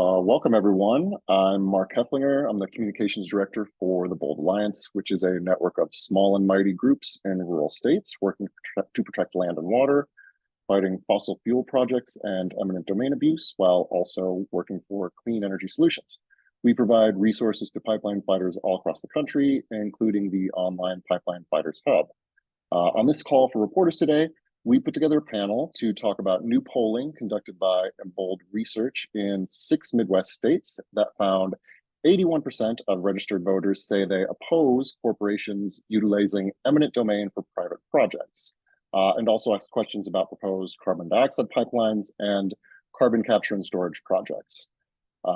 Welcome everyone. I'm Mark Hefflinger. I'm the Communications Director for the Bold Alliance, which is a network of small and mighty groups in rural states working to protect land and water, fighting fossil fuel projects and eminent domain abuse, while also working for clean energy solutions. We provide resources to pipeline fighters all across the country, including the online Pipeline Fighters Hub. On this call for reporters today, we put together a panel to talk about new polling conducted by Embold Research in 6 Midwest states that found 81% of registered voters say they oppose corporations utilizing eminent domain for private projects, and also asked questions about proposed carbon dioxide pipelines and carbon capture and storage projects.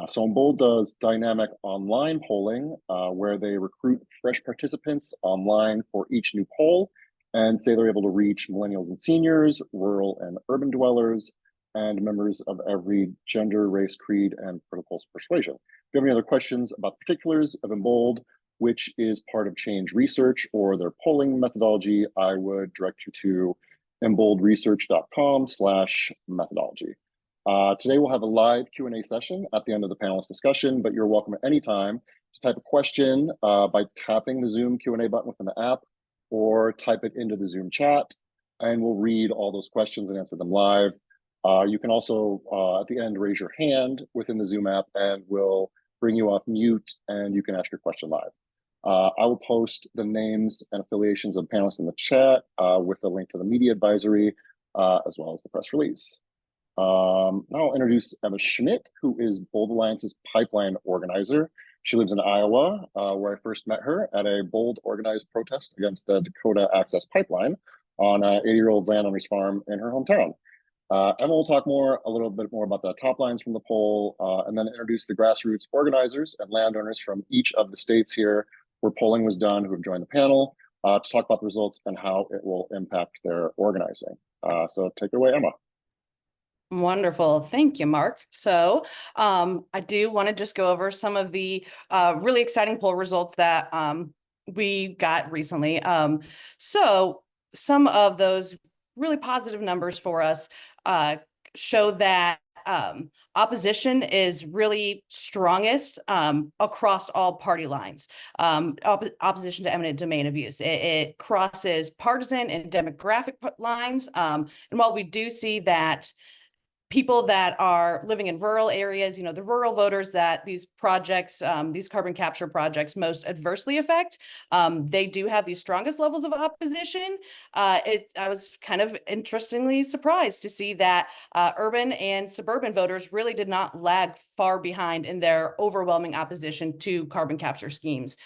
So Embold does dynamic online polling where they recruit fresh participants online for each new poll and say they're able to reach millennials and seniors, rural and urban dwellers, and members of every gender, race, creed, and political persuasion. If you have any other questions about particulars of Embold, which is part of Change Research or their polling methodology, I would direct you to emboldresearch.com/methodology. Today we'll have a live Q&A session at the end of the panelist discussion, but you're welcome at any time to type a question by tapping the Zoom Q&A button within the app, or type it into the Zoom chat, and we'll read all those questions and answer them live. You can also, at the end, raise your hand within the Zoom app, and we'll bring you off mute, and you can ask your question live. I will post the names and affiliations of panelists in the chat with a link to the media advisory, as well as the press release. Now I'll introduce Emma Schmit, who is Bold Alliance's pipeline organizer. She lives in Iowa, where I first met her at a Bold organized protest against the Dakota Access Pipeline on an 80-year-old landowner's farm in her hometown. Emma will talk a little bit more about the top lines from the poll, and then introduce the grassroots organizers and landowners from each of the states here where polling was done who have joined the panel to talk about the results and how it will impact their organizing. So take it away, Emma. Wonderful. Thank you, Mark. So I do want to just go over some of the really exciting poll results that we got recently. So some of those really positive numbers for us show that opposition is really strongest across all party lines. Opposition to eminent domain abuse. It crosses partisan and demographic lines. And while we do see that people that are living in rural areas, the rural voters that these projects, these carbon capture projects most adversely affect, they do have the strongest levels of opposition. I was kind of interestingly surprised to see that urban and suburban voters really did not lag far behind in their overwhelming opposition to carbon capture schemes.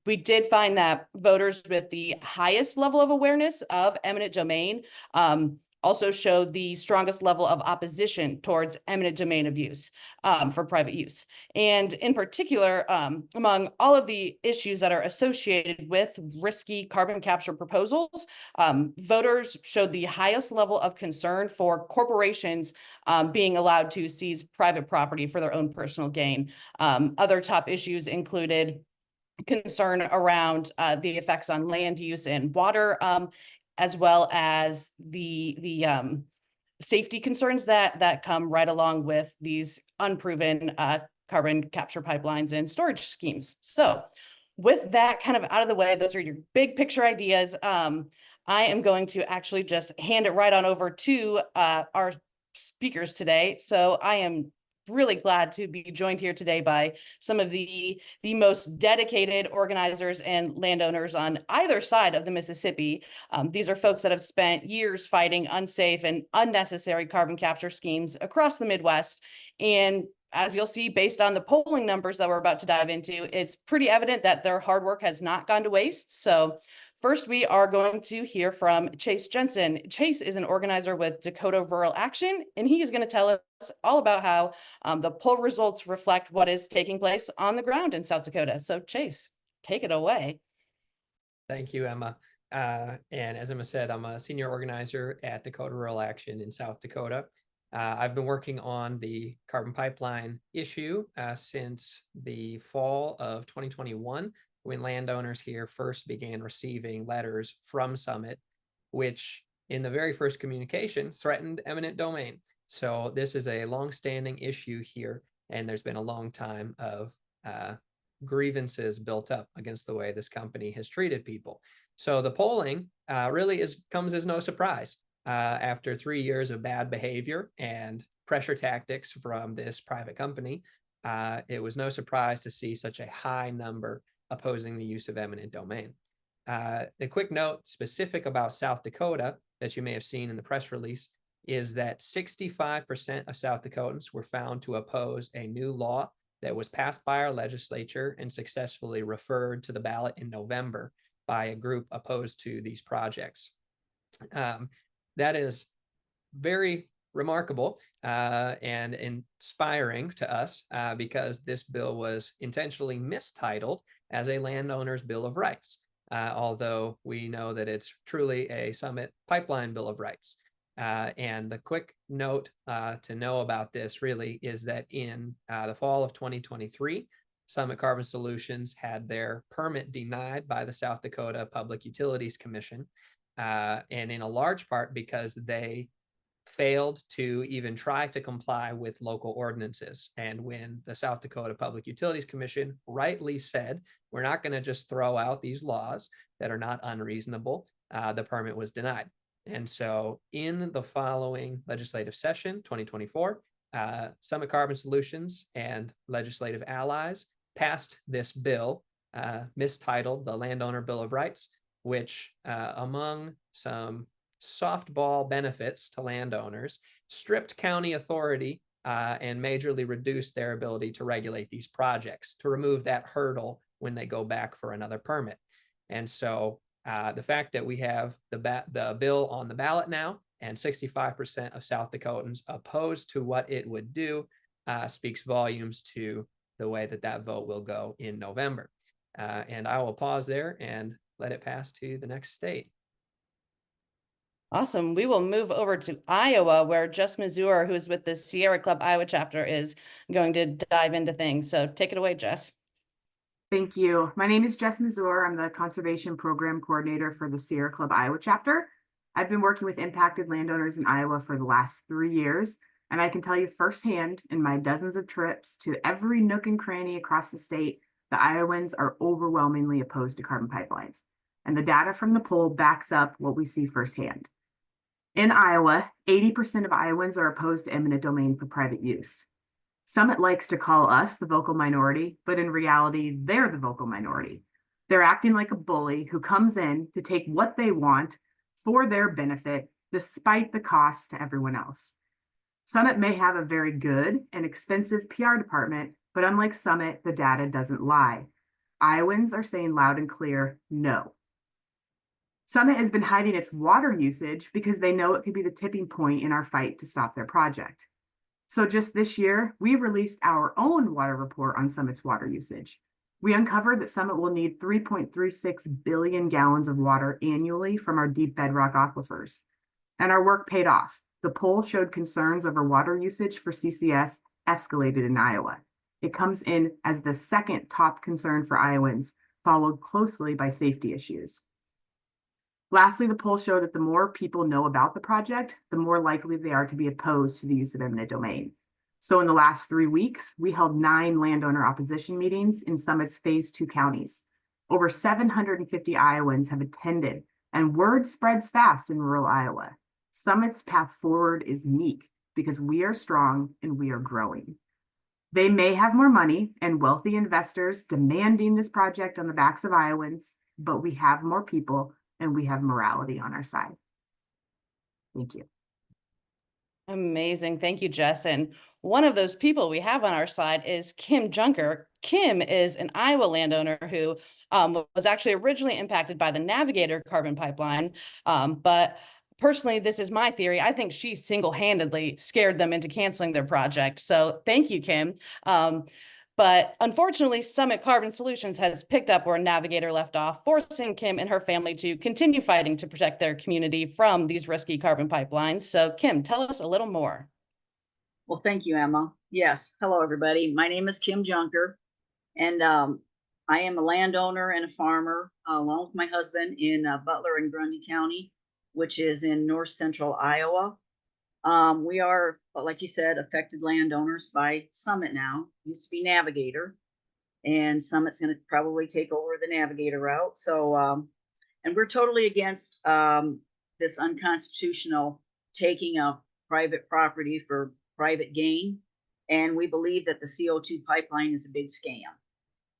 We did find that voters with the highest level of awareness of eminent domain also showed the strongest level of opposition towards eminent domain abuse for private use. And in particular, among all of the issues that are associated with risky carbon capture proposals, voters showed the highest level of concern for corporations being allowed to seize private property for their own personal gain. Other top issues included concern around the effects on land use and water, as well as the safety concerns that come right along with these unproven carbon capture pipelines and storage schemes. So with that kind of out of the way, those are your big picture ideas. I am going to actually just hand it right on over to our speakers today. So I am really glad to be joined here today by some of the most dedicated organizers and landowners on either side of the Mississippi. These are folks that have spent years fighting unsafe and unnecessary carbon capture schemes across the Midwest. And as you'll see, based on the polling numbers that we're about to dive into, it's pretty evident that their hard work has not gone to waste. So first, we are going to hear from Jensen. Chase is an organizer with Dakota Rural Action, and he is going to tell us all about how the poll results reflect what is taking place on the ground in South Dakota. So Chase, take it away. Thank you, Emma. And as Emma said, I'm a senior organizer at Dakota Rural Action in South Dakota. I've been working on the carbon pipeline issue since the fall of 2021, when landowners here first began receiving letters from Summit, which in the very first communication threatened eminent domain. So this is a longstanding issue here And there's been a long time of grievances built up against the way this company has treated people. So the polling really comes as no surprise. After 3 years of bad behavior and pressure tactics from this private company, it was no surprise to see such a high number opposing the use of eminent domain. A quick note specific about South Dakota that you may have seen in the press release is that 65% of South Dakotans were found to oppose a new law that was passed by our legislature and successfully referred to the ballot in November by a group opposed to these projects. That is very remarkable and inspiring to us because this bill was intentionally mistitled as a landowner's Bill of Rights, although we know that it's truly a Summit Pipeline Bill of Rights. And the quick note to know about this really is that in the fall of 2023, Summit Carbon Solutions had their permit denied by the South Dakota Public Utilities Commission, and in a large part because they failed to even try to comply with local ordinances. And when the South Dakota Public Utilities Commission rightly said, we're not going to just throw out these laws that are not unreasonable, the permit was denied. And so in the following legislative session, 2024, Summit Carbon Solutions and legislative allies passed this bill, mistitled the Landowner Bill of Rights, which among some softball benefits to landowners, stripped county authority and majorly reduced their ability to regulate these projects, to remove that hurdle when they go back for another permit. And so the fact that we have the bill on the ballot now and 65% of South Dakotans opposed to what it would do speaks volumes to the way that that vote will go in November. And I will pause there and let it pass to the next state. Awesome. We will move over to Iowa, where Jess Mazour, who's with the Sierra Club Iowa chapter, is going to dive into things. So take it away, Jess. Thank you. My name is Jess Mazour. I'm the Conservation Program Coordinator for the Sierra Club Iowa chapter. I've been working with impacted landowners in Iowa for the last 3 years, and I can tell you firsthand in my dozens of trips to every nook and cranny across the state, the Iowans are overwhelmingly opposed to carbon pipelines. And the data from the poll backs up what we see firsthand. In Iowa, 80% of Iowans are opposed to eminent domain for private use. Summit likes to call us the vocal minority, but in reality, they're the vocal minority. They're acting like a bully who comes in to take what they want for their benefit, despite the cost to everyone else. Summit may have a very good and expensive PR department, but unlike Summit, the data doesn't lie. Iowans are saying loud and clear, no. Summit has been hiding its water usage because they know it could be the tipping point in our fight to stop their project. So just this year, we released our own water report on Summit's water usage. We uncovered that Summit will need 3.36 billion gallons of water annually from our deep bedrock aquifers. And our work paid off. The poll showed concerns over water usage for CCS escalated in Iowa. It comes in as the second top concern for Iowans, followed closely by safety issues. Lastly, the poll showed that the more people know about the project, the more likely they are to be opposed to the use of eminent domain. So in the last 3 weeks, we held 9 landowner opposition meetings in Summit's Phase 2 counties. Over 750 Iowans have attended, and word spreads fast in rural Iowa. Summit's path forward is meek because we are strong and we are growing. They may have more money and wealthy investors demanding this project on the backs of Iowans, but we have more people and we have morality on our side. Thank you. Amazing. Thank you, Jess. And one of those people we have on our side is Kim Junker. Kim is an Iowa landowner who was actually originally impacted by the Navigator carbon pipeline. But personally, this is my theory. I think she single-handedly scared them into canceling their project. So thank you, Kim. But unfortunately, Summit Carbon Solutions has picked up where Navigator left off, forcing Kim and her family to continue fighting to protect their community from these risky carbon pipelines. So Kim, tell us a little more. Well, thank you, Emma. Yes. Hello, everybody. My name is Kim Junker, and I am a landowner and a farmer, along with my husband in Butler and Grundy County, which is in north central Iowa. We are, like you said, affected landowners by Summit now. Used to be Navigator, and Summit's going to probably take over the Navigator route. So, and we're totally against this unconstitutional taking of private property for private gain. And we believe that the CO2 pipeline is a big scam.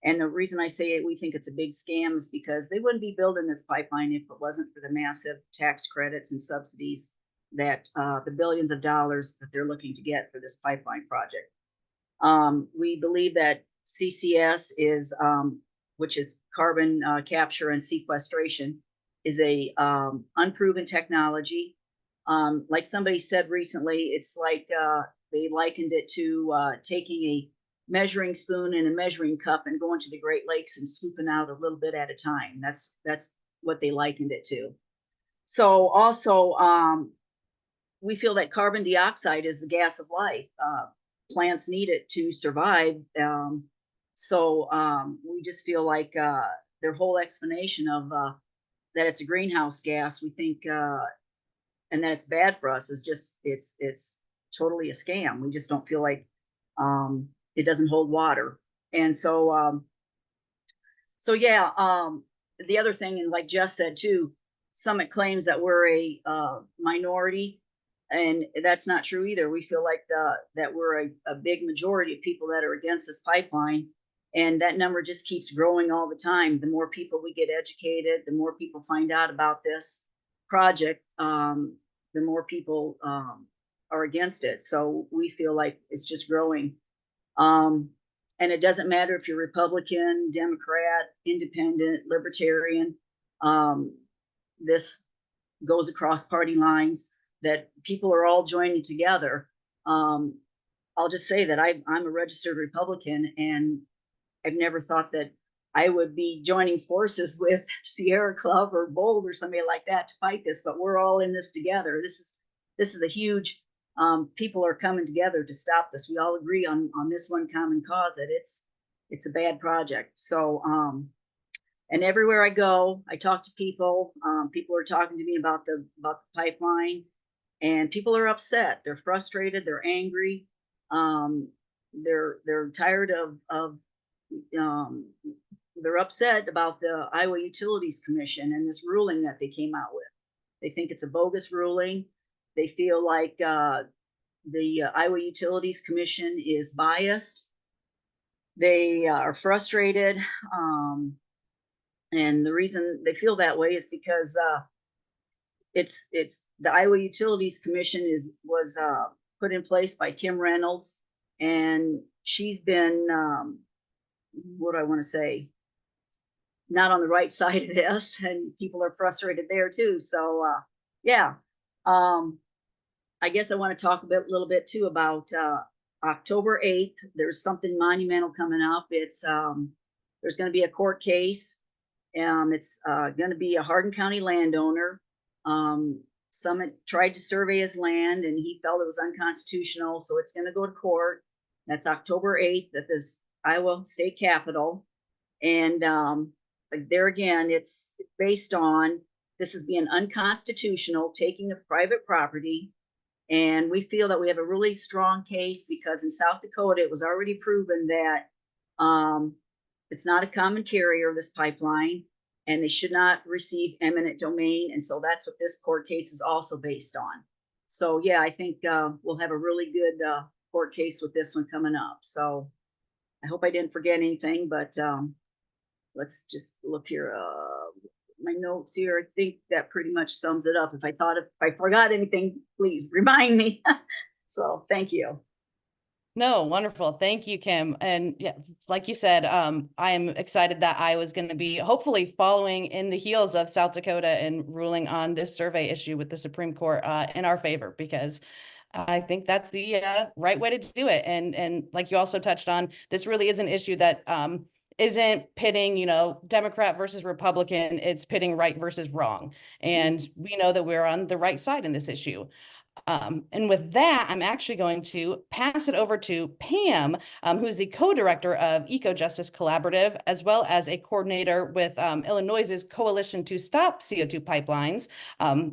And the reason I say we think it's a big scam is because they wouldn't be building this pipeline if it wasn't for the massive tax credits and subsidies that the billions of dollars that they're looking to get for this pipeline project. We believe that CCS is, which is carbon capture and sequestration, is a unproven technology. Like somebody said recently, it's like they likened it to taking a measuring spoon and a measuring cup and going to the Great Lakes and scooping out a little bit at a time. That's what they likened it to. So also, we feel that carbon dioxide is the gas of life. Plants need it to survive. So we just feel like their whole explanation of that it's a greenhouse gas, we think, and that it's bad for us is just, it's totally a scam. We just don't feel like it doesn't hold water. And so, yeah, the other thing, and like Jess said too, Summit claims that we're a minority, and that's not true either. We feel like that we're a big majority of people that are against this pipeline, and that number just keeps growing all the time. The more people we get educated, the more people find out about this project, the more people are against it. So we feel like it's just growing. And it doesn't matter if you're Republican, Democrat, Independent, Libertarian. This goes across party lines, that people are all joining together. I'll just say that I'm a registered Republican, and I've never thought that I would be joining forces with Sierra Club or Bold or somebody like that to fight this, but we're all in this together. This is a huge, people are coming together to stop this. We all agree on this one common cause, that it's a bad project. So, and everywhere I go, I talk to people. People are talking to me about the pipeline, and people are upset. They're frustrated. They're angry. They're tired of they're upset about the Iowa Utilities Commission and this ruling that they came out with. They think it's a bogus ruling. They feel like the Iowa Utilities Commission is biased. They are frustrated. And the reason they feel that way is because it's the Iowa Utilities Commission was put in place by Kim Reynolds, and she's been what do I want to say, not on the right side of this, and people are frustrated there too. So yeah, I guess I want to talk a little bit too about October 8th. There's something monumental coming up. It's there's going to be a court case. It's going to be a Hardin County landowner. Summit tried to survey his land, and he felt it was unconstitutional, so it's going to go to court. That's October 8th at this Iowa State Capitol. And there again, it's based on this is being unconstitutional, taking of private property. And we feel that we have a really strong case because in South Dakota, it was already proven that it's not a common carrier, this pipeline, and they should not receive eminent domain. And so that's what this court case is also based on. So yeah, I think we'll have a really good court case with this one coming up. So I hope I didn't forget anything, but let's just look here. My notes here. I think that pretty much sums it up. If I forgot anything, please remind me. So thank you. No, wonderful. Thank you, Kim. And yeah, like you said, I am excited that Iowa's going to be hopefully following in the heels of South Dakota and ruling on this survey issue with the Supreme Court in our favor, because I think that's the right way to do it. And like you also touched on, this really is an issue that isn't pitting, Democrat versus Republican. It's pitting right versus wrong. And we know that we're on the right side in this issue. And with that, I'm actually going to pass it over to Pam, who's the co-director of Eco Justice Collaborative, as well as a coordinator with Illinois's Coalition to Stop CO2 Pipelines.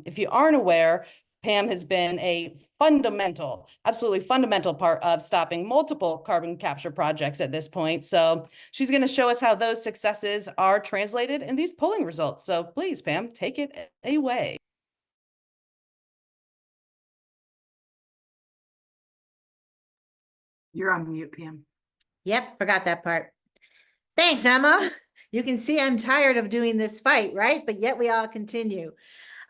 If you aren't aware, Pam has been a fundamental, absolutely fundamental part of stopping multiple carbon capture projects at this point. So she's going to show us how those successes are translated in these polling results. So please, Pam, take it away. You're on mute, Pam. Yep, forgot that part. Thanks, Emma. You can see I'm tired of doing this fight, right? But yet we all continue.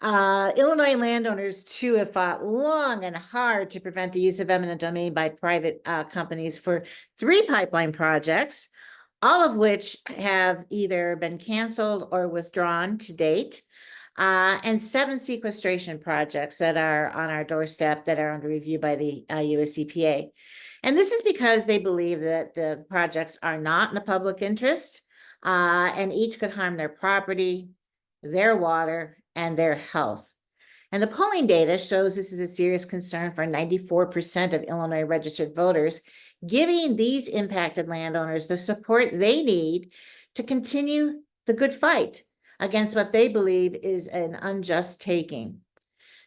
Illinois landowners, too, have fought long and hard to prevent the use of eminent domain by private companies for 3 pipeline projects, all of which have either been canceled or withdrawn to date, and 7 sequestration projects that are on our doorstep that are under review by the US EPA. And this is because they believe that the projects are not in the public interest, and each could harm their property, their water, and their health. And the polling data shows this is a serious concern for 94% of Illinois registered voters, giving these impacted landowners the support they need to continue the good fight against what they believe is an unjust taking.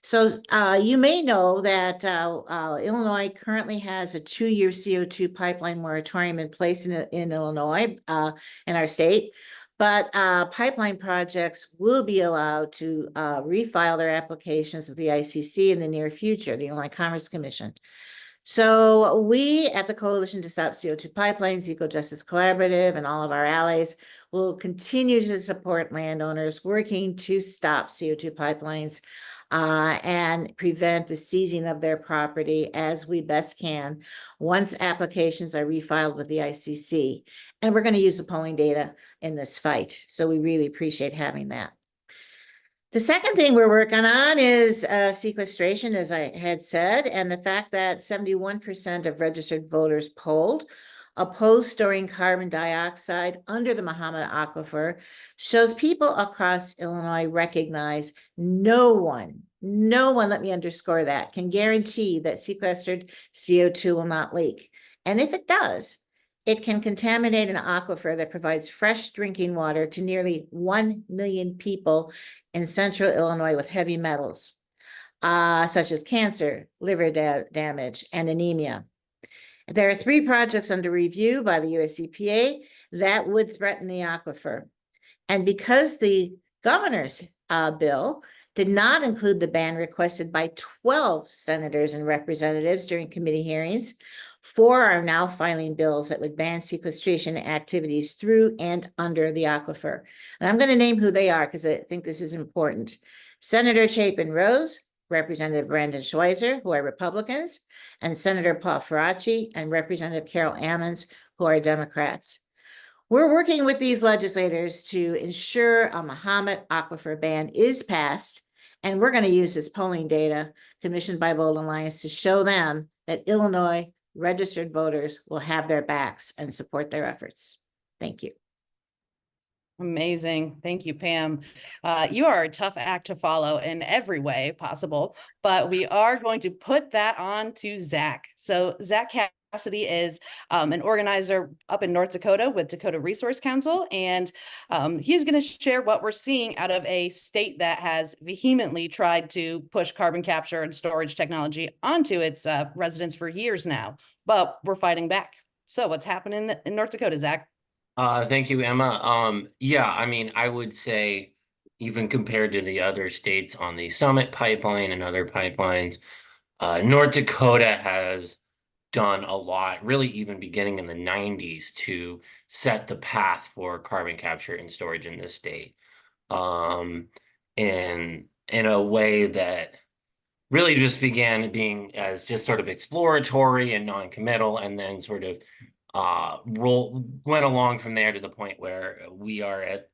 So you may know that Illinois currently has a 2-year CO2 pipeline moratorium in place in Illinois, in our state. But pipeline projects will be allowed to refile their applications with the ICC in the near future, the Illinois Commerce Commission. So we at the Coalition to Stop CO2 Pipelines, Eco Justice Collaborative, and all of our allies will continue to support landowners working to stop CO2 pipelines and prevent the seizing of their property as we best can once applications are refiled with the ICC. And we're going to use the polling data in this fight. So we really appreciate having that. The second thing we're working on is sequestration, as I had said, and the fact that 71% of registered voters polled oppose storing carbon dioxide under the Mahomet Aquifer shows people across Illinois recognize no one, let me underscore that, can guarantee that sequestered CO2 will not leak. And if it does, it can contaminate an aquifer that provides fresh drinking water to nearly 1 million people in central Illinois with heavy metals, such as cancer, liver damage, and anemia. There are 3 projects under review by the US EPA that would threaten the aquifer. And because the governor's bill did not include the ban requested by 12 senators and representatives during committee hearings, 4 are now filing bills that would ban sequestration activities through and under the aquifer. And I'm going to name who they are because I think this is important. Senator Chapin Rose, Representative Brandon Schweizer, who are Republicans, and Senator Paul Faraci and Representative Carol Ammons, who are Democrats. We're working with these legislators to ensure a Mahomet Aquifer ban is passed, and we're going to use this polling data commissioned by Bold Alliance to show them that Illinois registered voters will have their backs and support their efforts. Thank you. Amazing. Thank you, Pam. You are a tough act to follow in every way possible, but we are going to put that on to Zach. So Zach Cassidy is an organizer up in North Dakota with Dakota Resource Council, and he's going to share what we're seeing out of a state that has vehemently tried to push carbon capture and storage technology onto its residents for years now, but we're fighting back. So what's happening in North Dakota, Zach? Thank you, Emma. Yeah, I mean, I would say even compared to the other states on the Summit pipeline and other pipelines, North Dakota has done a lot, really even beginning in the 90s to set the path for carbon capture and storage in this state. In a way that really just began being as just sort of exploratory and non-committal, and then sort of went along from there to the point where we are at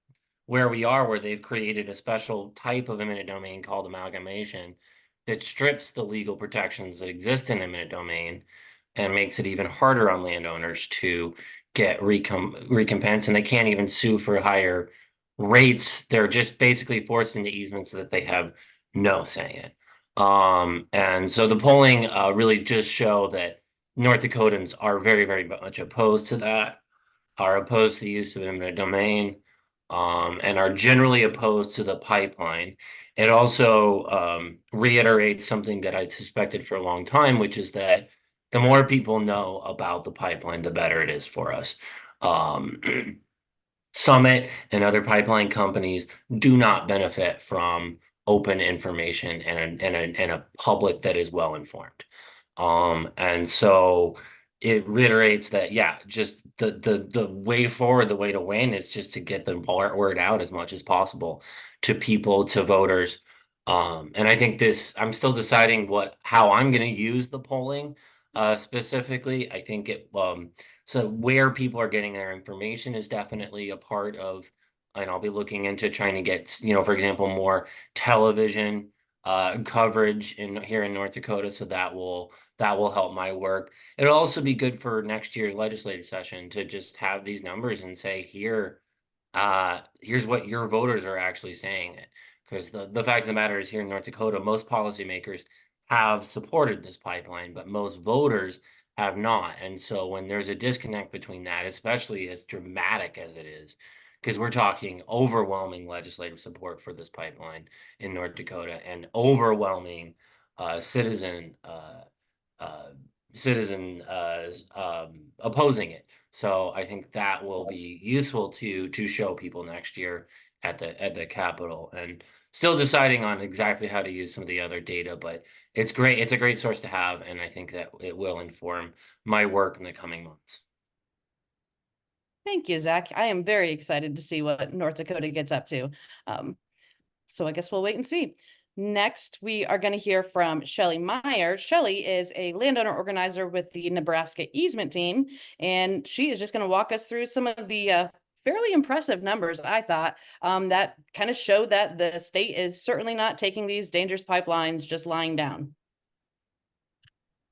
where they've created a special type of eminent domain called amalgamation that strips the legal protections that exist in eminent domain and makes it even harder on landowners to get recompense, and they can't even sue for higher rates. They're just basically forced into easements so that they have no say in. And so the polling really just show that North Dakotans are very, very much opposed to that, are opposed to the use of eminent domain. and are generally opposed to the pipeline. It also reiterates something that I suspected for a long time, which is that the more people know about the pipeline, the better it is for us. Summit and other pipeline companies do not benefit from open information and a public that is well informed. And so it reiterates that, yeah, just the way forward, the way to win is just to get the word out as much as possible to people, to voters. And I think I'm still deciding how I'm going to use the polling specifically. I think so where people are getting their information is definitely a part of, and I'll be looking into trying to get, for example, more television coverage here in North Dakota. So that will help my work. It'll also be good for next year's legislative session to just have these numbers and say, here's what your voters are actually saying. Because the fact of the matter is, here in North Dakota, most policymakers have supported this pipeline, but most voters have not. And so when there's a disconnect between that, especially as dramatic as it is, because we're talking overwhelming legislative support for this pipeline in North Dakota and overwhelming citizen opposing it. So I think that will be useful to show people next year at the Capitol, and still deciding on exactly how to use some of the other data, but it's great. It's a great source to have, and I think that it will inform my work in the coming months. Thank you, Zach. I am very excited to see what North Dakota gets up to. So I guess we'll wait and see. Next, we are going to hear from Shelli Meyer. Shelli is a landowner organizer with the Nebraska Easement team, and she is just going to walk us through some of the fairly impressive numbers, I thought, that kind of showed that the state is certainly not taking these dangerous pipelines just lying down.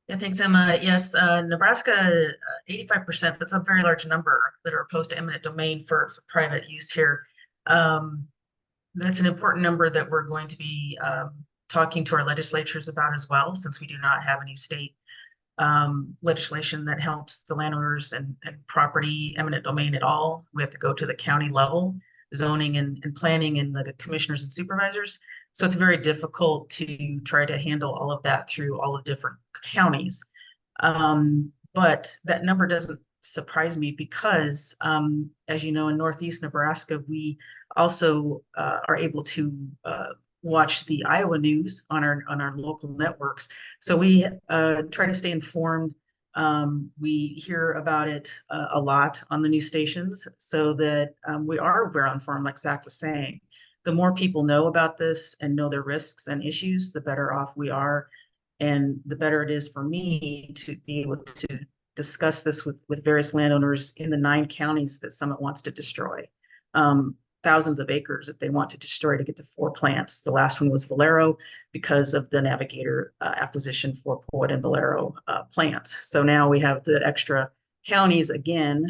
Yeah, thanks, Emma. Yes, Nebraska, 85%, that's a very large number that are opposed to eminent domain for private use here. That's an important number that we're going to be talking to our legislatures about as well, since we do not have any state legislation that helps the landowners and property eminent domain at all. We have to go to the county level, zoning and planning, and the commissioners and supervisors. So it's very difficult to try to handle all of that through all the different counties. But that number doesn't surprise me because, as you know, in Northeast Nebraska, we also are able to watch the Iowa news on our local networks. So we try to stay informed. We hear about it a lot on the news stations, so that we are very informed, like Zach was saying. The more people know about this and know their risks and issues, the better off we are. And the better it is for me to be able to discuss this with various landowners in the 9 counties that Summit wants to destroy. Thousands of acres that they want to destroy to get to 4 plants. The last one was Valero because of the Navigator acquisition for Poet and Valero plants. So now we have the extra counties again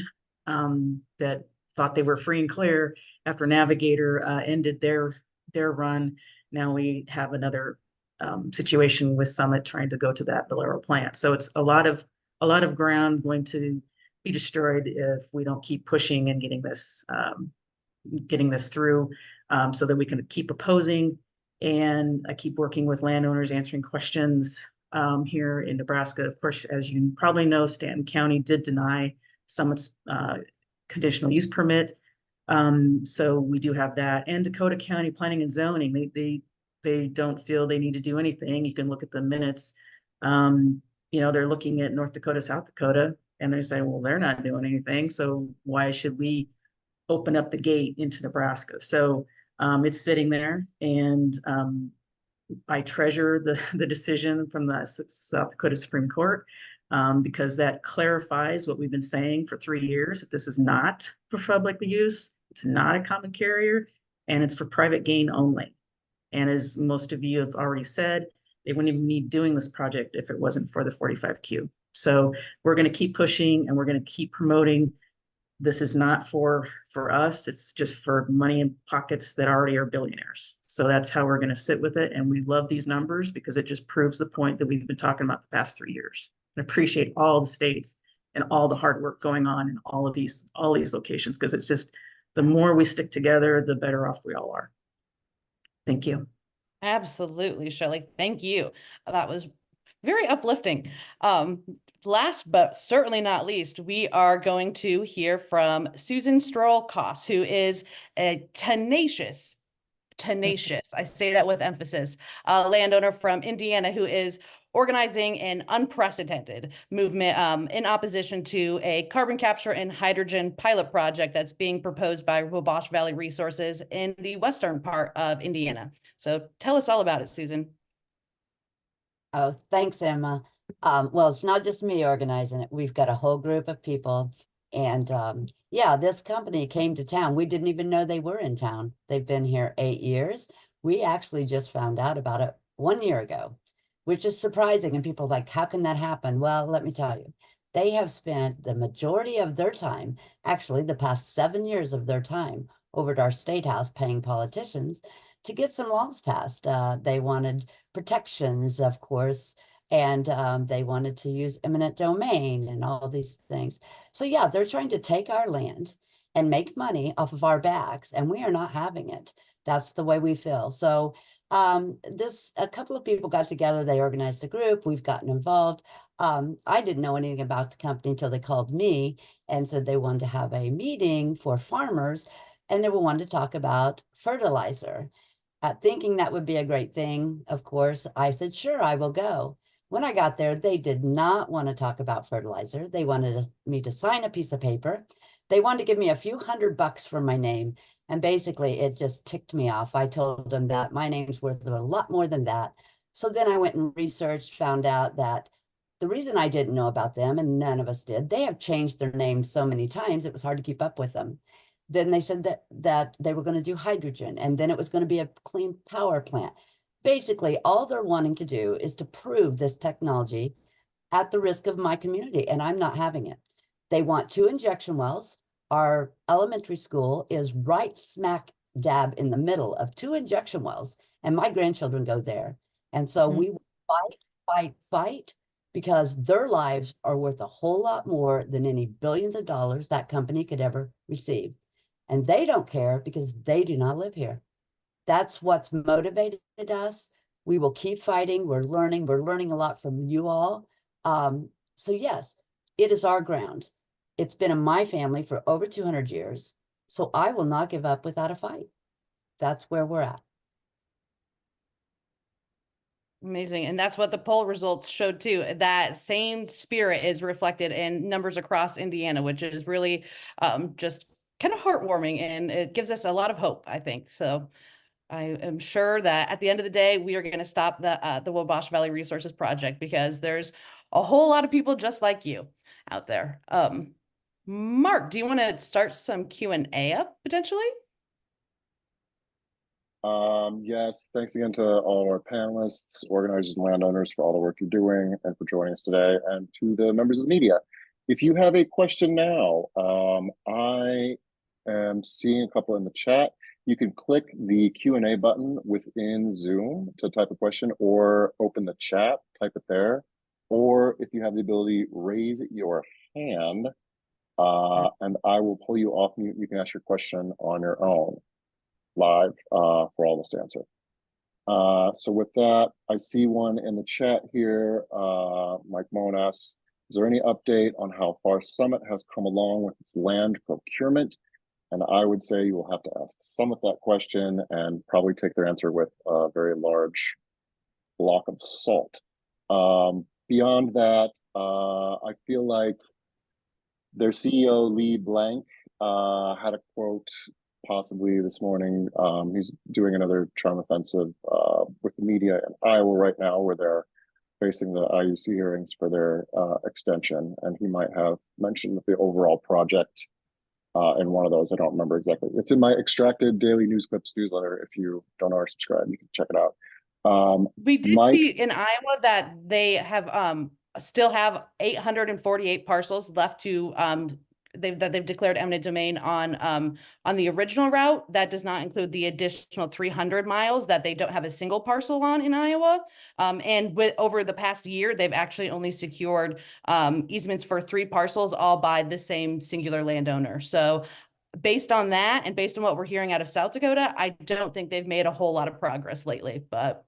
that thought they were free and clear after Navigator ended their run. Now we have another situation with Summit trying to go to that Valero plant. So it's a lot of ground going to be destroyed if we don't keep pushing and getting this through, so that we can keep opposing and keep working with landowners, answering questions here in Nebraska. Of course, as you probably know, Stanton County did deny Summit's conditional use permit. So we do have that. And Dakota County Planning and Zoning, they don't feel they need to do anything. You can look at the minutes. They're looking at North Dakota, South Dakota, and they're saying, well, they're not doing anything. So why should we open up the gate into Nebraska? So it's sitting there, and I treasure the decision from the South Dakota Supreme Court, because that clarifies what we've been saying for 3 years, that this is not for public use, it's not a common carrier, and it's for private gain only. And as most of you have already said, they wouldn't even be doing this project if it wasn't for the 45Q. So we're going to keep pushing, and we're going to keep promoting. This is not for us. It's just for money in pockets that already are billionaires. So that's how we're going to sit with it. And we love these numbers because it just proves the point that we've been talking about the past 3 years. And appreciate all the states and all the hard work going on in all these locations, because it's just the more we stick together, the better off we all are. Thank you. Absolutely, Shelli. Thank you. That was very uplifting. Last but certainly not least, we are going to hear from Susan Strole Kos, who is a tenacious, I say that with emphasis, landowner from Indiana who is organizing an unprecedented movement in opposition to a carbon capture and hydrogen pilot project that's being proposed by Wabash Valley Resources in the western part of Indiana. So tell us all about it, Susan. Oh, thanks, Emma. Well, it's not just me organizing it. We've got a whole group of people. And yeah, this company came to town. We didn't even know they were in town. They've been here 8 years. We actually just found out about it 1 year ago, which is surprising. And people are like, how can that happen? Well, let me tell you, they have spent the majority of their time, actually the past 7 years of their time, over at our state house paying politicians to get some laws passed. They wanted protections, of course, and they wanted to use eminent domain and all these things. So yeah, they're trying to take our land and make money off of our backs, and we are not having it. That's the way we feel. So a couple of people got together, they organized a group, we've gotten involved. I didn't know anything about the company until they called me and said they wanted to have a meeting for farmers, and they wanted to talk about fertilizer. Thinking that would be a great thing, of course, I said, sure, I will go. When I got there, they did not want to talk about fertilizer. They wanted me to sign a piece of paper. They wanted to give me a few $100 for my name. And basically, it just ticked me off. I told them that my name's worth a lot more than that. So then I went and researched, found out that the reason I didn't know about them, and none of us did, they have changed their names so many times, it was hard to keep up with them. Then they said that they were going to do hydrogen, and then it was going to be a clean power plant. Basically, all they're wanting to do is to prove this technology at the risk of my community, and I'm not having it. They want 2 injection wells. Our elementary school is right smack dab in the middle of 2 injection wells, and my grandchildren go there. And so we fight, because their lives are worth a whole lot more than any billions of dollars that company could ever receive. And they don't care because they do not live here. That's what's motivated us. We will keep fighting. We're learning a lot from you all. So yes, it is our ground. It's been in my family for over 200 years. So I will not give up without a fight. That's where we're at. Amazing. And that's what the poll results showed too. That same spirit is reflected in numbers across Indiana, which is really just kind of heartwarming, and it gives us a lot of hope, I think. So I am sure that at the end of the day, we are going to stop the Wabash Valley Resources Project, because there's a whole lot of people just like you out there. Mark, do you want to start some Q&A up potentially? Yes, thanks again to all our panelists, organizers, and landowners for all the work you're doing and for joining us today, and to the members of the media. If you have a question now, I am seeing a couple in the chat. You can click the Q&A button within Zoom to type a question, or open the chat, type it there. Or if you have the ability, raise your hand, and I will pull you off mute. You can ask your question on your own, live, for all of us to answer. So with that, I see one in the chat here. Mike Moen asks, is there any update on how far Summit has come along with its land procurement? And I would say you will have to ask Summit that question, and probably take their answer with a very large block of salt. Beyond that, I feel like their CEO, Lee Blank, had a quote possibly this morning. He's doing another charm offensive with the media in Iowa right now, where they're facing the IUC hearings for their extension. And he might have mentioned the overall project in one of those. I don't remember exactly. It's in my extracted daily news clips newsletter. If you don't already subscribe, you can check it out. We did Mike, see in Iowa that they have still have 848 parcels left to they've declared eminent domain on the original route. That does not include the additional 300 miles that they don't have a single parcel on in Iowa. And over the past year, they've actually only secured easements for 3 parcels, all by the same singular landowner. So based on that and based on what we're hearing out of South Dakota, I don't think they've made a whole lot of progress lately, but.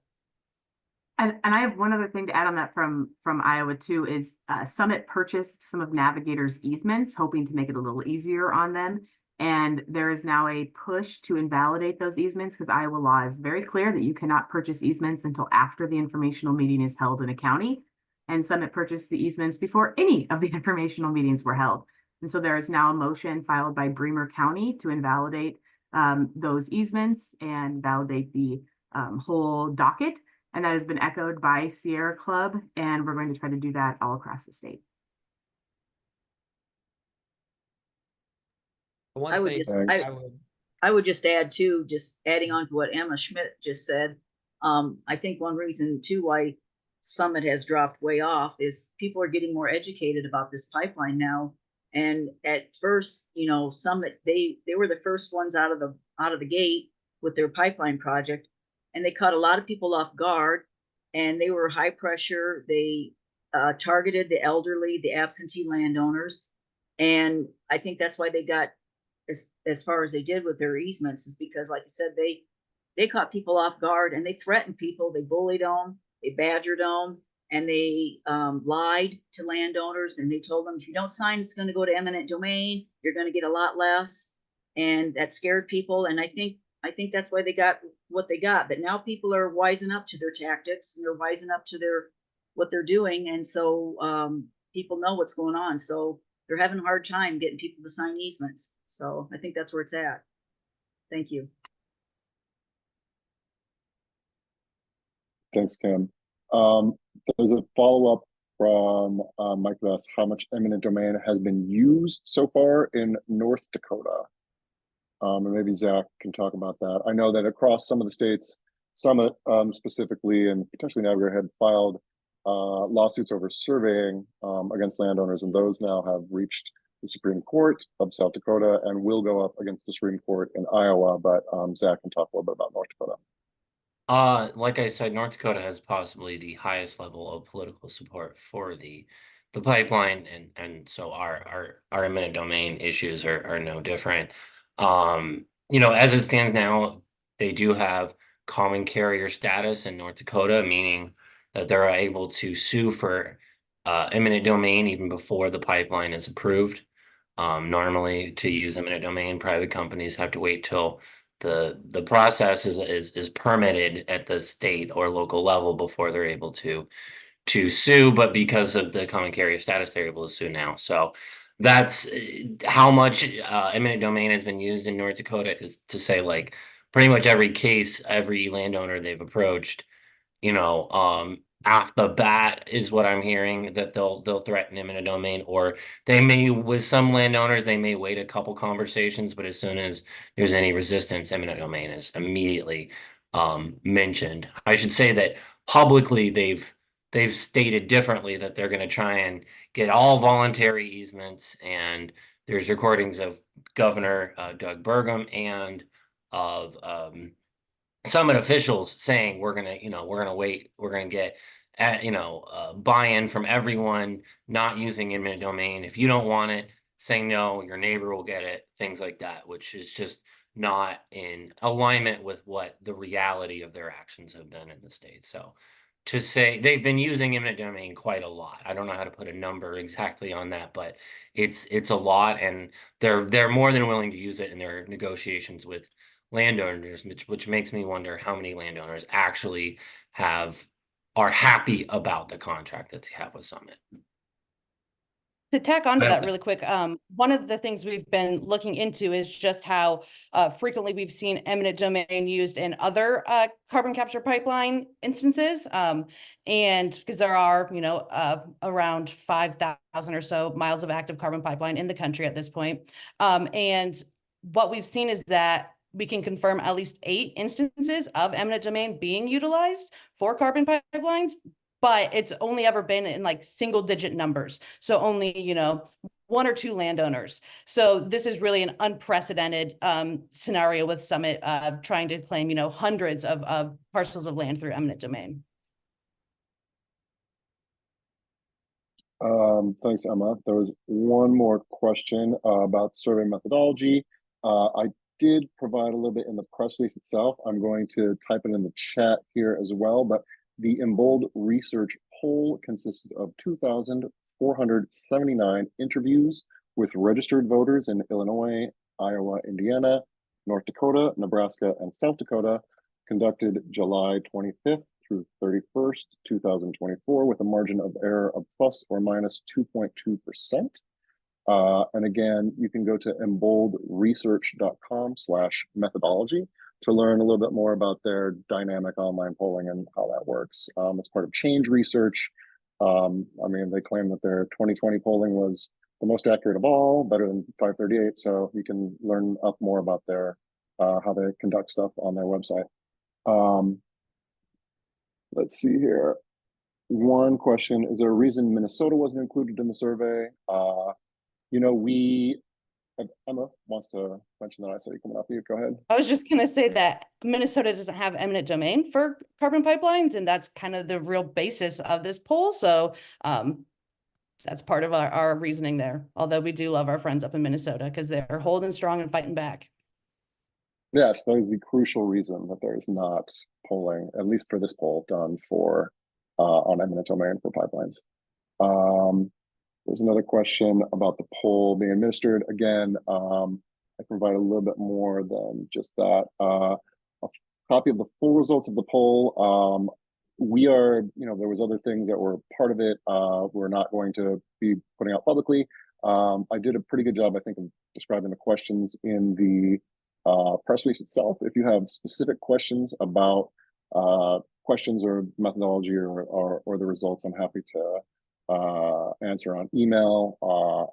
And I have one other thing to add on that from Iowa too, is Summit purchased some of Navigator's easements, hoping to make it a little easier on them. And there is now a push to invalidate those easements because Iowa law is very clear that you cannot purchase easements until after the informational meeting is held in a county. And Summit purchased the easements before any of the informational meetings were held. And so there is now a motion filed by Bremer County to invalidate those easements and validate the whole docket. And that has been echoed by Sierra Club, and we're going to try to do that all across the state. One I would thing just, I I would just add too, just adding on to what Emma Schmit just said. I think one reason too why Summit has dropped way off is people are getting more educated about this pipeline now. And at first, you know, Summit, they were the first ones out of the gate with their pipeline project, and they caught a lot of people off guard, and they were high pressure. They targeted the elderly, the absentee landowners, and I think that's why they got as far as they did with their easements, is because, like I said, they caught people off guard and they threatened people, they bullied them, they badgered them, and they lied to landowners, and they told them, if you don't sign, it's going to go to eminent domain, you're going to get a lot less, and that scared people. And I think that's why they got what they got. But now people are wising up to their tactics, and they're wising up to what they're doing, and so people know what's going on. So they're having a hard time getting people to sign easements. So I think that's where it's at. Thank you. Thanks, Kim. There's a follow-up from Mike Vess. How much eminent domain has been used so far in North Dakota? And maybe Zach can talk about that. I know that across some of the states, Summit specifically, and potentially Navigator, had filed lawsuits over surveying against landowners, and those now have reached the Supreme Court of South Dakota and will go up against the Supreme Court in Iowa. But Zach can talk a little bit about North Dakota. Like I said, North Dakota has possibly the highest level of political support for the pipeline, and so our eminent domain issues are no different. You know, as it stands now, they do have common carrier status in North Dakota, meaning that they're able to sue for eminent domain even before the pipeline is approved. Normally, to use eminent domain, private companies have to wait till the process is permitted at the state or local level before they're able to sue. But because of the common carrier status, they're able to sue now. So that's how much eminent domain has been used in North Dakota, is to say, like, pretty much every case, every landowner they've approached, you know, off the bat is what I'm hearing, that they'll threaten eminent domain, or they may, with some landowners, they may wait a couple conversations, but as soon as there's any resistance, eminent domain is immediately mentioned. I should say that publicly they've stated differently, that they're going to try and get all voluntary easements, and there's recordings of Governor Doug Burgum and of Summit officials saying, we're gonna wait, we're gonna get buy-in from everyone, not using eminent domain. If you don't want it, saying no, your neighbor will get it, things like that, which is just not in alignment with what the reality of their actions have been in the state. So to say they've been using eminent domain quite a lot, I don't know how to put a number exactly on that, but it's a lot, and they're more than willing to use it in their negotiations with landowners, which makes me wonder how many landowners actually are happy about the contract that they have with Summit. To tack onto that really quick, one of the things we've been looking into is just how frequently we've seen eminent domain used in other carbon capture pipeline instances. And because there are, around 5,000 or so miles of active carbon pipeline in the country at this point. And what we've seen is that we can confirm at least 8 instances of eminent domain being utilized for carbon pipelines, but it's only ever been in like single digit numbers. So only, 1 or 2 landowners. So this is really an unprecedented scenario with Summit trying to claim, hundreds of parcels of land through eminent domain. Thanks, Emma. There was one more question about survey methodology. I did provide a little bit in the press release itself. I'm going to type it in the chat here as well, but the Embold Research poll consisted of 2,479 interviews with registered voters in Illinois, Iowa, Indiana, North Dakota, Nebraska, and South Dakota, conducted July 25th through 31st, 2024, with a margin of error of plus or minus 2.2%. And again, you can go to emboldresearch.com/methodology to learn a little bit more about their dynamic online polling and how that works. It's part of Change Research. I mean, they claim that their 2020 polling was the most accurate of all, better than 538. So you can learn up more about their how they conduct stuff on their website. Let's see here. One question: is there a reason Minnesota wasn't included in the survey? You know, Emma wants to mention that. I saw you coming up. You go ahead. I was just going to say that Minnesota doesn't have eminent domain for carbon pipelines, and that's kind of the real basis of this poll. So that's part of our reasoning there. Although we do love our friends up in Minnesota because they're holding strong and fighting back. Yes, that is the crucial reason that there is not polling, at least for this poll, done for on eminent domain for pipelines. There's another question about the poll being administered. Again, I provide a little bit more than just that. A copy of the full results of the poll. We are, you know, there was other things that were part of it. We're not going to be putting out publicly. I did a pretty good job, I think, of describing the questions in the press release itself. If you have specific questions about questions or methodology or the results, I'm happy to answer on email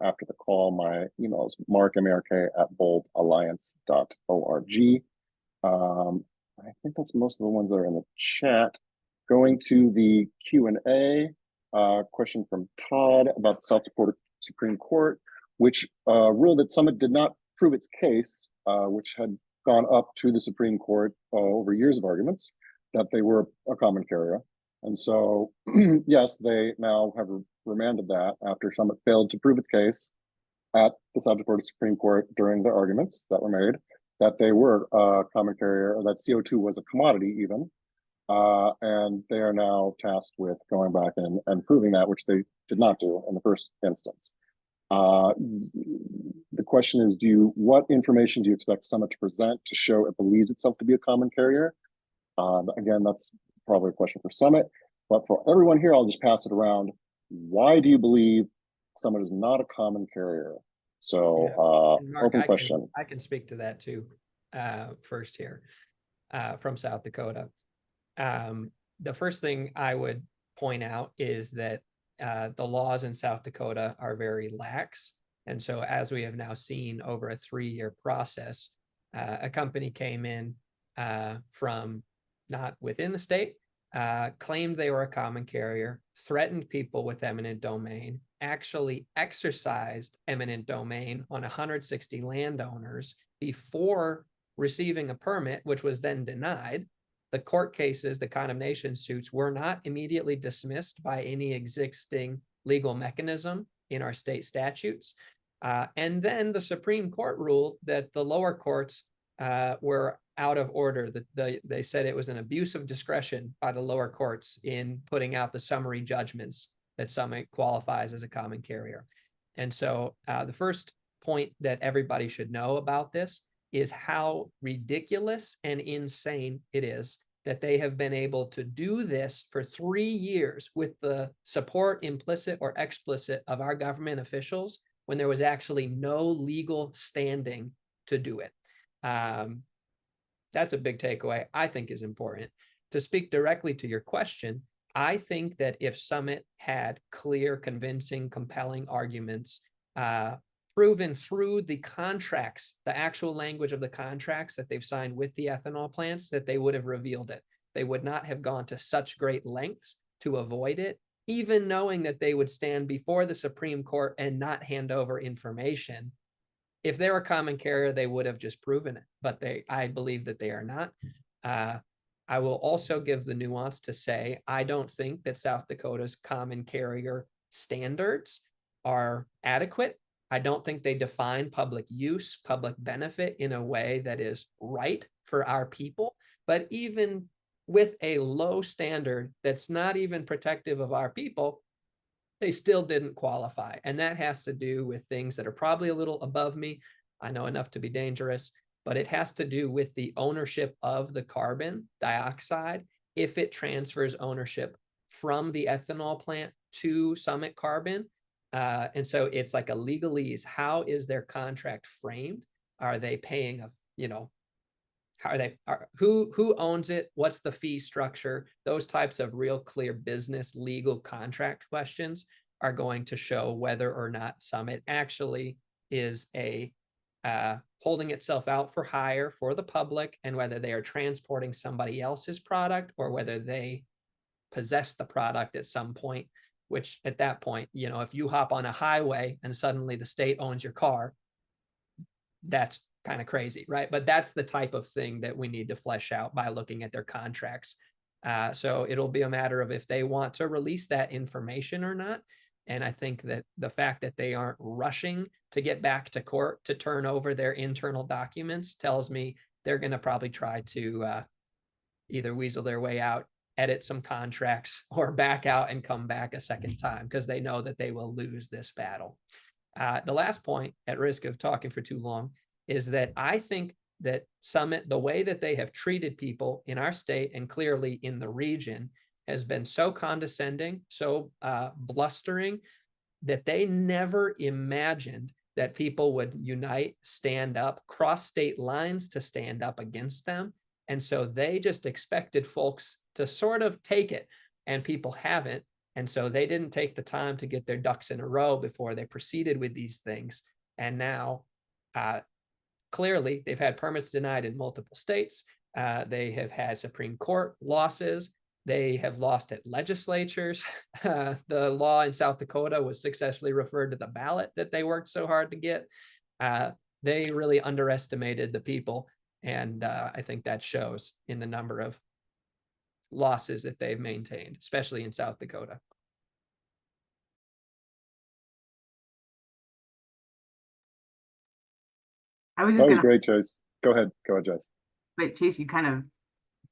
after the call. My email is mark@boldalliance.org. I think that's most of the ones that are in the chat. Going to the Q&A, question from Todd about the South Dakota Supreme Court, which ruled that Summit did not prove its case, which had gone up to the Supreme Court over years of arguments, that they were a common carrier. And so, yes, they now have remanded that after Summit failed to prove its case at the South Dakota Supreme Court during the arguments that were made, that they were a common carrier, or that CO2 was a commodity even. And they are now tasked with going back and proving that, which they did not do in the first instance. The question is, what information do you expect Summit to present to show it believes itself to be a common carrier? Again, that's probably a question for Summit, but for everyone here, I'll just pass it around. Why do you believe Summit is not a common carrier? So, Mark, open question. I can speak to that too, first here, from South Dakota. The first thing I would point out is that the laws in South Dakota are very lax. And so as we have now seen over a 3-year process, a company came in from not within the state, claimed they were a common carrier, threatened people with eminent domain, actually exercised eminent domain on 160 landowners before receiving a permit, which was then denied. The court cases, the condemnation suits, were not immediately dismissed by any existing legal mechanism in our state statutes. And then the Supreme Court ruled that the lower courts were out of order. They said it was an abuse of discretion by the lower courts in putting out the summary judgments that Summit qualifies as a common carrier. And so the first point that everybody should know about this is how ridiculous and insane it is that they have been able to do this for 3 years with the support, implicit or explicit, of our government officials when there was actually no legal standing to do it. That's a big takeaway I think is important. To speak directly to your question, I think that if Summit had clear, convincing, compelling arguments, proven through the contracts, the actual language of the contracts that they've signed with the ethanol plants, that they would have revealed it. They would not have gone to such great lengths to avoid it, even knowing that they would stand before the Supreme Court and not hand over information. If they were a common carrier, they would have just proven it, but I believe that they are not. I will also give the nuance to say, I don't think that South Dakota's common carrier standards are adequate. I don't think they define public use, public benefit in a way that is right for our people. But even with a low standard that's not even protective of our people, they still didn't qualify. And that has to do with things that are probably a little above me. I know enough to be dangerous, but it has to do with the ownership of the carbon dioxide if it transfers ownership from the ethanol plant to Summit Carbon. And so it's like a legalese. How is their contract framed? Are they paying a, how are they, who owns it? What's the fee structure? Those types of real clear business legal contract questions are going to show whether or not Summit actually is holding itself out for hire for the public, and whether they are transporting somebody else's product or whether they possess the product at some point, which at that point, if you hop on a highway and suddenly the state owns your car, that's kind of crazy, right? But that's the type of thing that we need to flesh out by looking at their contracts. So it'll be a matter of if they want to release that information or not. And I think that the fact that they aren't rushing to get back to court to turn over their internal documents tells me they're going to probably try to either weasel their way out, edit some contracts, or back out and come back a second time because they know that they will lose this battle. The last point, at risk of talking for too long, is that I think that Summit, the way that they have treated people in our state and clearly in the region, has been so condescending, so blustering, that they never imagined that people would unite, stand up, cross state lines to stand up against them. And so they just expected folks to sort of take it, and people haven't. And so they didn't take the time to get their ducks in a row before they proceeded with these things. And now, clearly, they've had permits denied in multiple states. They have had Supreme Court losses. They have lost at legislatures. The law in South Dakota was successfully referred to the ballot that they worked so hard to get. They really underestimated the people. And I think that shows in the number of losses that they've maintained, especially in South Dakota. I was That just was gonna, great, Chase. Go ahead, Jess. but Chase, you kind of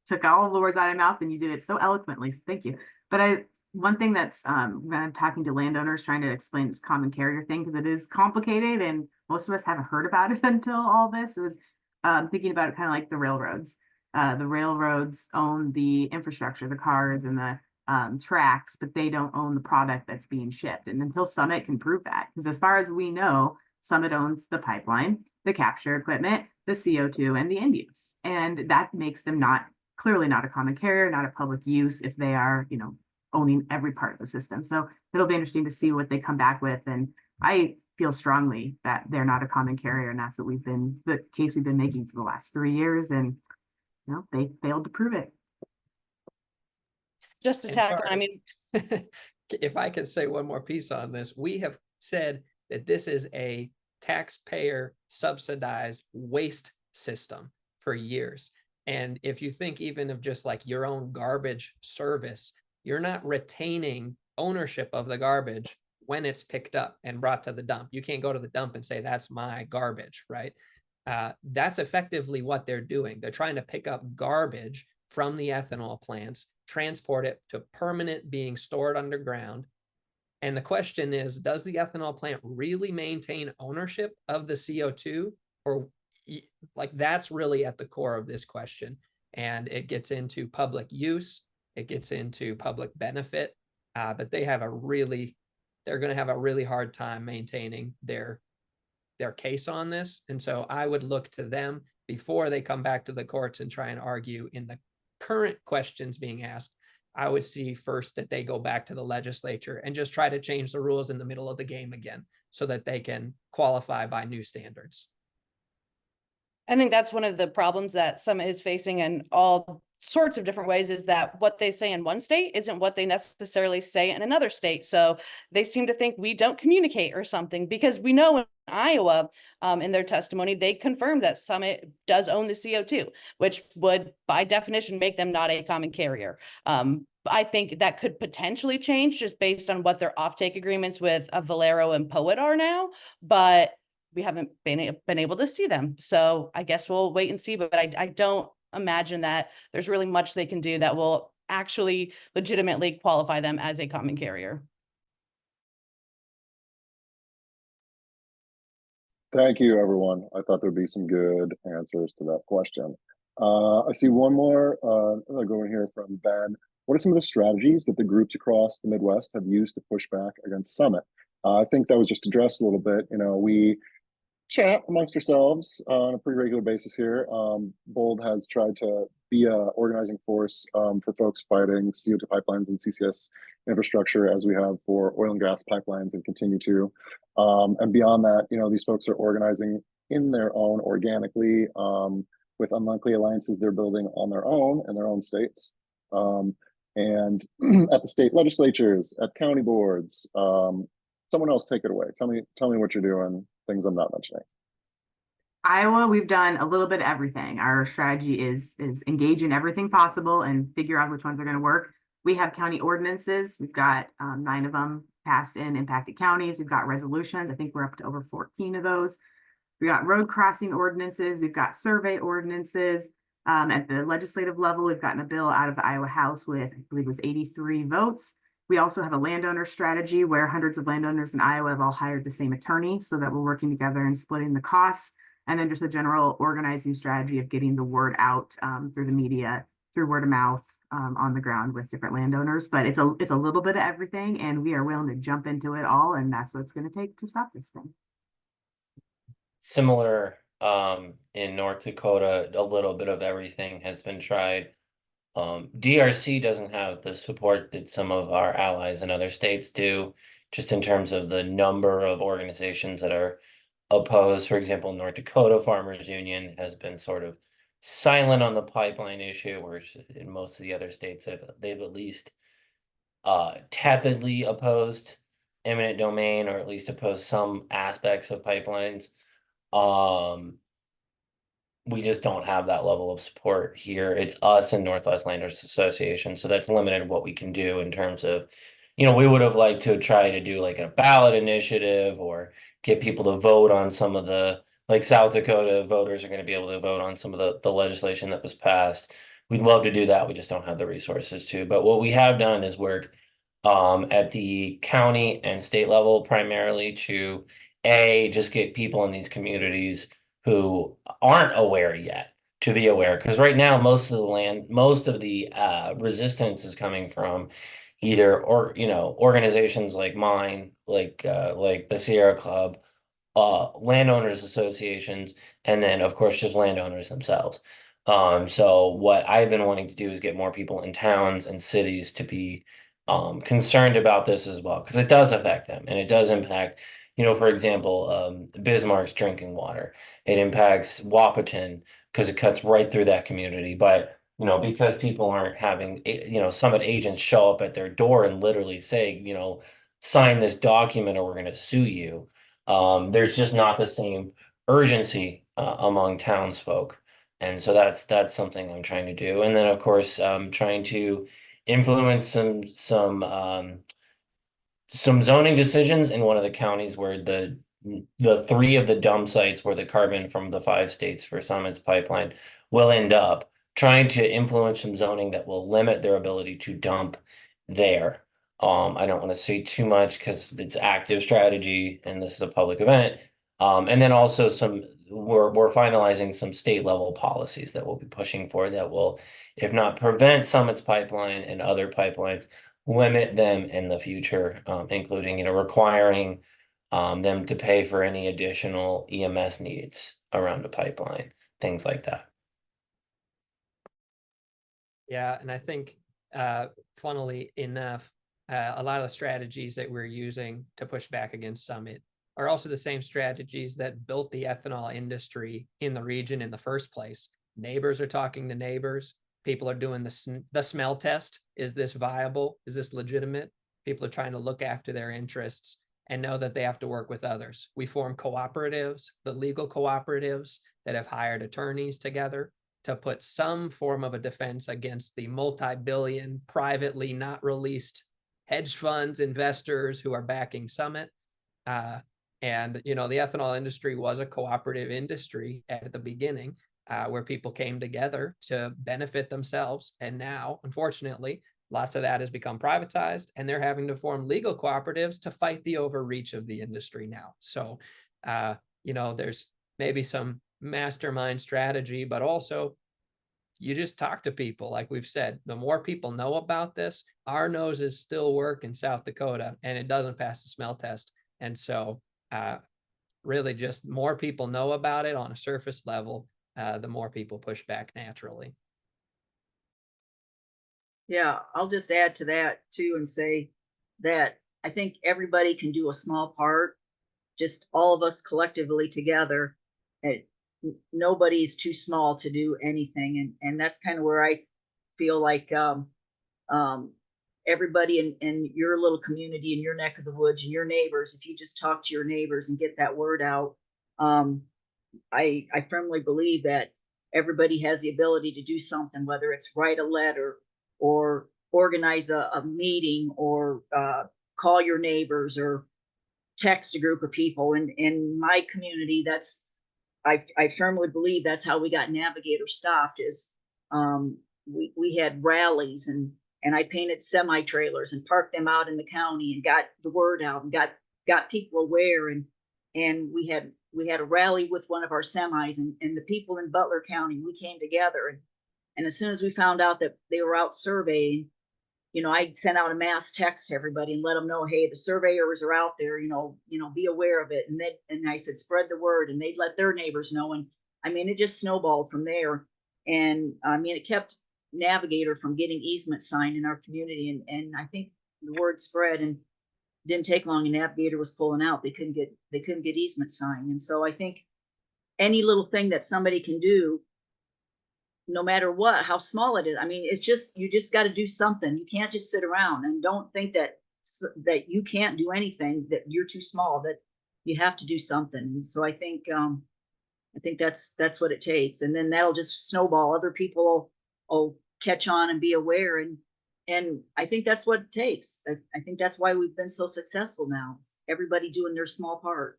took all of the words out of my mouth and you did it so eloquently. So thank you. But one thing that's when I'm talking to landowners trying to explain this common carrier thing, because it is complicated and most of us haven't heard about it until all this, it was thinking about it kind of like the railroads. The railroads own the infrastructure, the cars and the tracks, but they don't own the product that's being shipped. And until Summit can prove that, because as far as we know, Summit owns the pipeline, the capture equipment, the CO2, and the end use. And that makes them clearly not a common carrier, not a public use if they are, owning every part of the system. So it'll be interesting to see what they come back with. And I feel strongly that they're not a common carrier, and that's the case we've been making for the last 3 years. And they failed to prove it. Just to tack on, if I could say one more piece on this, we have said that this is a taxpayer subsidized waste system for years. And if you think even of just like your own garbage service, you're not retaining ownership of the garbage when it's picked up and brought to the dump. You can't go to the dump and say, that's my garbage, right? That's effectively what they're doing. They're trying to pick up garbage from the ethanol plants, transport it to permanent being stored underground. And the question is, does the ethanol plant really maintain ownership of the CO2? Or like, that's really at the core of this question. And it gets into public use, it gets into public benefit, but they're going to have a really hard time maintaining their case on this. And so I would look to them before they come back to the courts and try and argue in the current questions being asked. I would see first that they go back to the legislature and just try to change the rules in the middle of the game again so that they can qualify by new standards. I think that's one of the problems that Summit is facing in all sorts of different ways, is that what they say in one state isn't what they necessarily say in another state. So they seem to think we don't communicate or something, because we know in Iowa, in their testimony, they confirmed that Summit does own the CO2, which would by definition make them not a common carrier. I think that could potentially change just based on what their offtake agreements with Valero and Poet are now, but we haven't been able to see them. So I guess we'll wait and see, but I don't imagine that there's really much they can do that will actually legitimately qualify them as a common carrier. Thank you, everyone. I thought there'd be some good answers to that question. I see one more going here from Ben. What are some of the strategies that the groups across the Midwest have used to push back against Summit? I think that was just addressed a little bit. We chat amongst ourselves on a pretty regular basis here. Bold has tried to be a organizing force for folks fighting CO2 pipelines and CCS infrastructure, as we have for oil and gas pipelines and continue to. And beyond that, these folks are organizing in their own organically with unlikely alliances they're building on their own in their own states. And at the state legislatures, at county boards. Someone else take it away. Tell me what you're doing, things I'm not mentioning. Iowa, we've done a little bit of everything. Our strategy is engage in everything possible and figure out which ones are going to work. We have county ordinances. We've got 9 of them passed in impacted counties. We've got resolutions. I think we're up to over 14 of those. We got road crossing ordinances. We've got survey ordinances. At the legislative level, we've gotten a bill out of the Iowa House with, I believe it was 83 votes. We also have a landowner strategy where hundreds of landowners in Iowa have all hired the same attorney so that we're working together and splitting the costs. And then just a general organizing strategy of getting the word out through the media, through word of mouth on the ground with different landowners. But it's a little bit of everything, and we are willing to jump into it all. And that's what it's going to take to stop this thing. Similar in North Dakota, a little bit of everything has been tried. DRC doesn't have the support that some of our allies in other states do, just in terms of the number of organizations that are opposed. For example, North Dakota Farmers Union has been sort of silent on the pipeline issue, whereas in most of the other states they've at least tepidly opposed eminent domain, or at least opposed some aspects of pipelines. We just don't have that level of support here. It's us and Northwest Landowners Association, so that's limited what we can do in terms of, we would have liked to try to do like a ballot initiative or get people to vote on some of the, like South Dakota voters are going to be able to vote on some of the legislation that was passed. We'd love to do that. We just don't have the resources to. But what we have done is work at the county and state level primarily to just get people in these communities who aren't aware yet to be aware, because right now most of the resistance is coming from either organizations like mine, like the Sierra Club, landowners associations, and then of course just landowners themselves. So what I've been wanting to do is get more people in towns and cities to be concerned about this as well, because it does affect them, and it does impact, for example, Bismarck's drinking water. It impacts Wahpeton because it cuts right through that community. But, because people aren't having, Summit agents show up at their door and literally say, sign this document or we're going to sue you. There's just not the same urgency among townsfolk. And so that's something I'm trying to do. And then, of course, trying to influence some zoning decisions in one of the counties where the 3 of the dump sites where the carbon from the 5 states for Summit's pipeline will end up, trying to influence some zoning that will limit their ability to dump there. I don't want to say too much because it's active strategy and this is a public event. And then also we're finalizing some state level policies that we'll be pushing for that will, if not prevent Summit's pipeline and other pipelines, limit them in the future, including, requiring them to pay for any additional EMS needs around the pipeline, things like that. Yeah, and I think, funnily enough, a lot of the strategies that we're using to push back against Summit are also the same strategies that built the ethanol industry in the region in the first place. Neighbors are talking to neighbors. People are doing the smell test. Is this viable? Is this legitimate? People are trying to look after their interests and know that they have to work with others. We form cooperatives, the legal cooperatives that have hired attorneys together to put some form of a defense against the multi-billion privately not released hedge funds, investors who are backing Summit. And, you know, the ethanol industry was a cooperative industry at the beginning, where people came together to benefit themselves. And now, unfortunately, lots of that has become privatized, and they're having to form legal cooperatives to fight the overreach of the industry now. So, you know, there's maybe some mastermind strategy, but also you just talk to people. Like we've said, the more people know about this, our noses still work in South Dakota, and it doesn't pass the smell test. And so really just more people know about it on a surface level, the more people push back naturally. Yeah, I'll just add to that too and say that I think everybody can do a small part, just all of us collectively together. Nobody's too small to do anything. And that's kind of where I feel like everybody in your little community, in your neck of the woods, and your neighbors, if you just talk to your neighbors and get that word out, I firmly believe that everybody has the ability to do something, whether it's write a letter or organize a meeting or call your neighbors or text a group of people. And in my community, that's I firmly believe that's how we got Navigator stopped. Is we had rallies and I painted semi trailers and parked them out in the county and got the word out and got people aware, and we had a rally with one of our semis, and the people in Butler County, we came together, and as soon as we found out that they were out surveying, you know, I sent out a mass text to everybody and let them know, hey, the surveyors are out there, you know, be aware of it. And I said, spread the word, and they'd let their neighbors know. And I mean, it just snowballed from there. And I mean, it kept Navigator from getting easement signed in our community. And I think the word spread, and it didn't take long, and Navigator was pulling out. They couldn't get easement signed. And so I think any little thing that somebody can do, no matter what, how small it is. I mean, it's just, you just got to do something. You can't just sit around, and don't think that you can't do anything, that you're too small, that you have to do something. So I think that's what it takes. And then that'll just snowball. Other people will catch on and be aware. And I think that's what it takes. I think that's why we've been so successful now. Everybody doing their small part.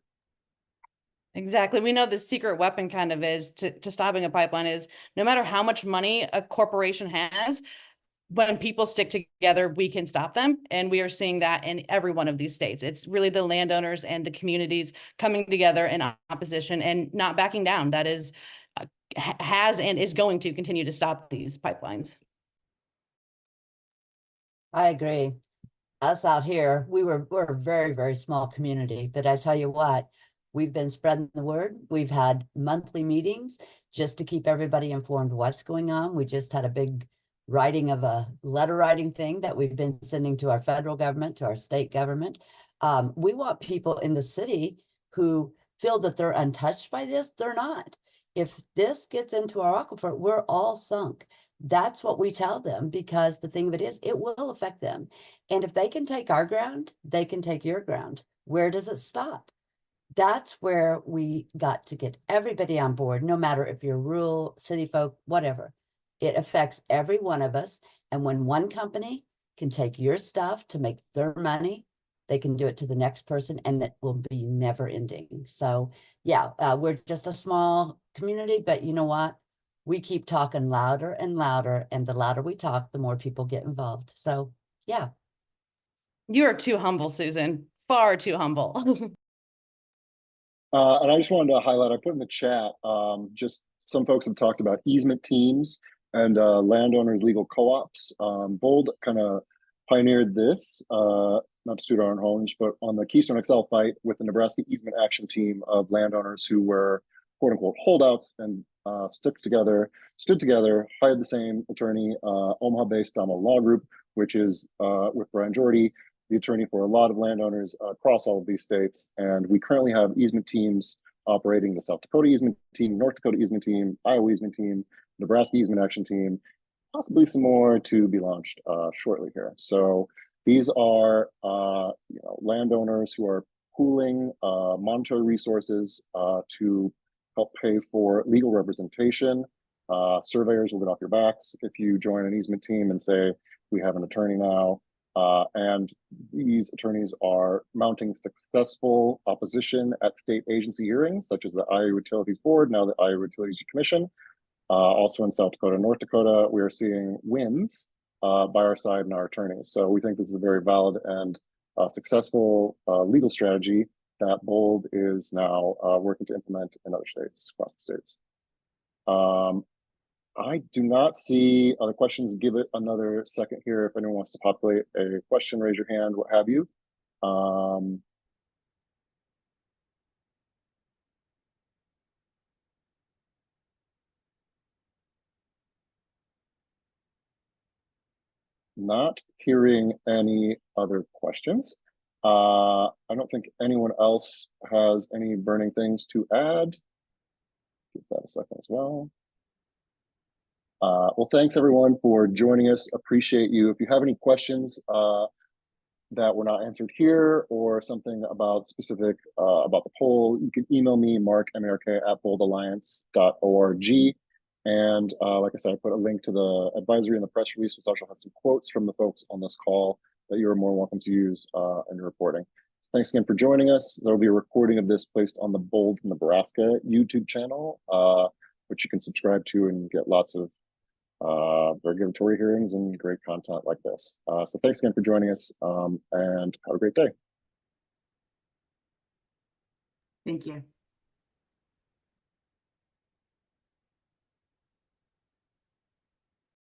Exactly. We know the secret weapon kind of is to stopping a pipeline is no matter how much money a corporation has, when people stick together, we can stop them. And we are seeing that in every one of these states. It's really the landowners and the communities coming together in opposition and not backing down. That is, has and is going to continue to stop these pipelines. I agree. Us out here, we're a very, very small community, but I tell you what, we've been spreading the word. We've had monthly meetings just to keep everybody informed what's going on. We just had a big writing of a letter writing thing that we've been sending to our federal government, to our state government. We want people in the city who feel that they're untouched by this. They're not. If this gets into our aquifer, we're all sunk. That's what we tell them, because the thing of it is, it will affect them. And if they can take our ground, they can take your ground. Where does it stop? That's where we got to get everybody on board, no matter if you're rural, city folk, whatever. It affects every one of us. And when one company can take your stuff to make their money, they can do it to the next person, and it will be never ending. So yeah, we're just a small community, but you know what? We keep talking louder and louder, and the louder we talk, the more people get involved. So yeah. You are too humble, Susan, far too humble. And I just wanted to highlight, I put in the chat, just some folks have talked about easement teams and landowners legal co-ops. Bold kind of pioneered this, not to toot our own horns, but on the Keystone XL fight with the Nebraska Easement Action Team of landowners who were quote unquote holdouts and stood together, hired the same attorney, Omaha-based Donald Law Group, which is with Brian Jordy, the attorney for a lot of landowners across all of these states. And we currently have easement teams operating: the South Dakota Easement Team, North Dakota Easement Team, Iowa Easement Team, Nebraska Easement Action Team, possibly some more to be launched shortly here. So these are landowners who are pooling monetary resources to help pay for legal representation Surveyors will get off your backs if you join an easement team and say, we have an attorney now. And these attorneys are mounting successful opposition at state agency hearings, such as the Iowa Utilities Board, now the Iowa Utilities Commission. Also in South Dakota and North Dakota, we are seeing wins by our side and our attorneys. So we think this is a very valid and successful legal strategy that Bold is now working to implement in other states, across the states. I do not see other questions. Give it another second here. If anyone wants to populate a question, raise your hand, what have you. Not hearing any other questions. I don't think anyone else has any burning things to add. Give that a second as well. Well, thanks everyone for joining us. Appreciate you. If you have any questions that were not answered here or something about specific about the poll, you can email me, Mark, M-A-R-K, @boldalliance.org. And like I said, I put a link to the advisory in the press release, which also has some quotes from the folks on this call that you're more welcome to use in your reporting. Thanks again for joining us. There will be a recording of this placed on the Bold, Nebraska YouTube channel, which you can subscribe to and get lots of regulatory hearings and great content like this. So thanks again for joining us and have a great day. Thank you.